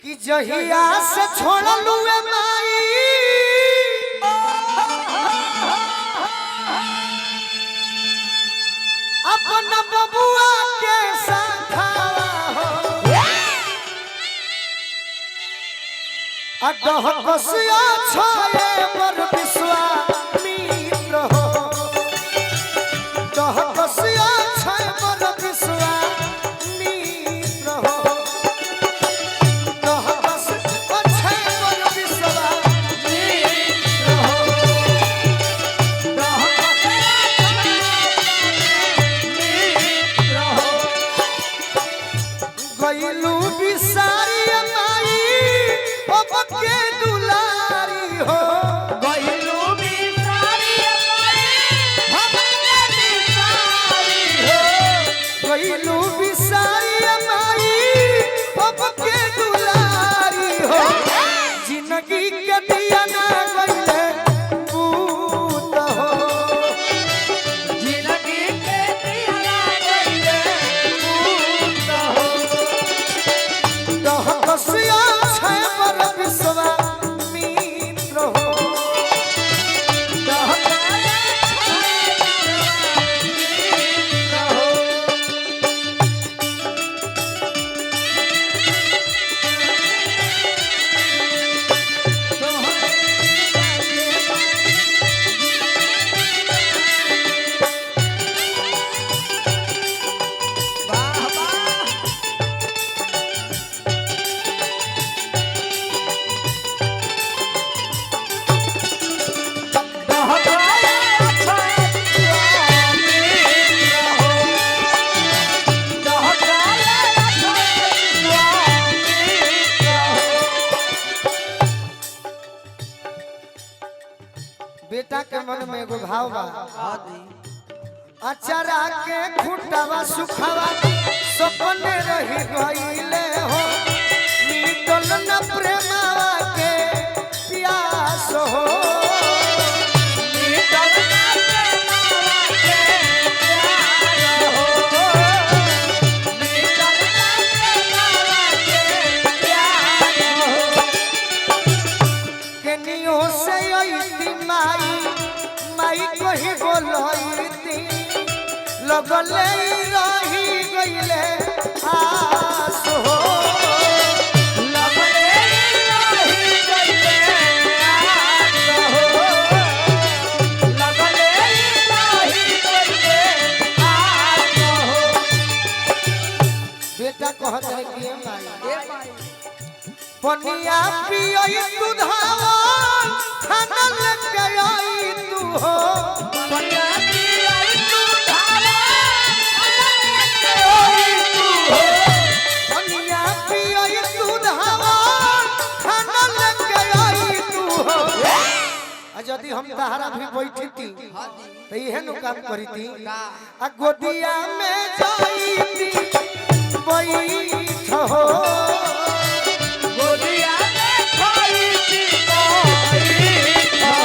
कि जहिया से छोड़लू माई अपना बबुआ के संखावा हो अडह कसिया छाये पर विश्वामित्र हो दह कसिया छाये पर विश्वामित्र हो दह कसिया छाये पर विश्वामित्र हो दह कसिया छाये पर गइलू बिसारी माई अब के दुलारी हो गइलू बिसारी माई अब के दुलारी हो गइलू बिसारी माई अब के दुलारी हो जिंदगी के दिया ना गइले पूत हो जिंदगी के दिया ना गइले पूत हो दह कसिया छाये पर विश्वामित्र हो दह कसिया छाये पर विश्वामित्र हो वाह वाह बेटा के मन में एगो भाव बा अचारा के खुटावा सुखावा सपने रही गइले हो मिटल न प्रेमावा के प्यास हो मिटल न प्रेमावा के प्यार हो मिटल न प्रेमावा के प्यार हो केनियो से अइती माई माई कही बोलइती लगले रही गइले आस हो लगले रही गइले आस हो लगले रही गइले आस हो बेटा कहत है कि माई ए माई पनिया पियई दुधावा खाना लेके आई तू हो पंजाबी आई तू धावा अलग के होई तू हो पनिया पियई दुधावा खाना लेके आई तू हो आ यदि हम तहरा भी बैठती तो इहे नु काम करीती आ गोदिया में जाईती बैठ हो गोदिया में खाई थी कोई हो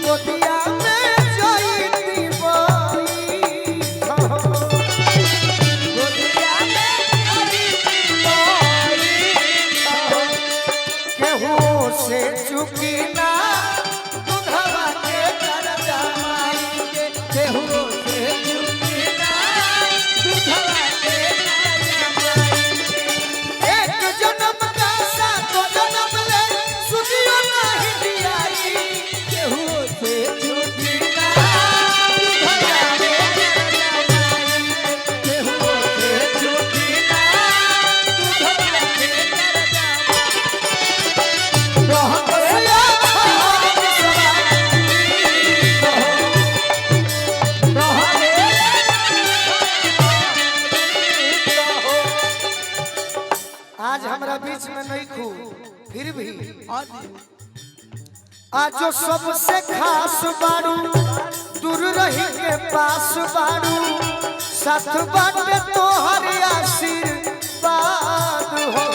गोदिया में जाईती बैठ हो गोदिया में खाई थी कोई हो केहू से चुकी ना दुधवा के करजा माई के केहू से चुकी ना दुधवा के राजा माई एक जन्म का साथ जन्म ले सुदियो नहीं दियाई केहू से चुकी ना दुधवा के राजा माई केहू से चुकी ना दुधवा के राजा माई रहसिया आज हमरा बीच में नहीं खू फिर भी आज जो सबसे खास बारू दूर रही के पास बारू साथ बाटे तोहर आशीर्वाद हो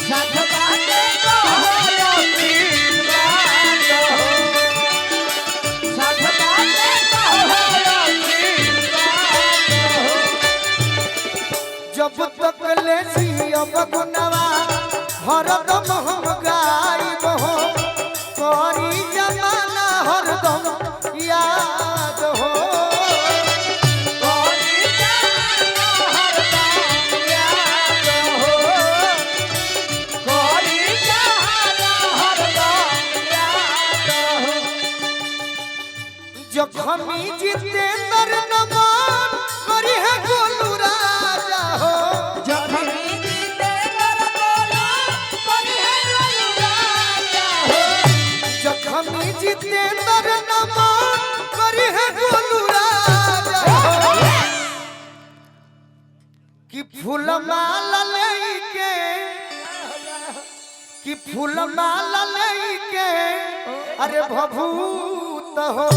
साथ बाटे तोहर आशीर्वाद हो साथ बाटे तोहर आशीर्वाद हो जब तक ले जियब गुनवा हरदम हम गाइब हो करी जमाना हरदम याद हो जखमी जितेंद्र नमन करी है गोलू राजा हो जखमी जितेंद्र नमन करी है गोलू राजा हो कि फूल माला लेके कि फूल माला लेके अरे भभूत हो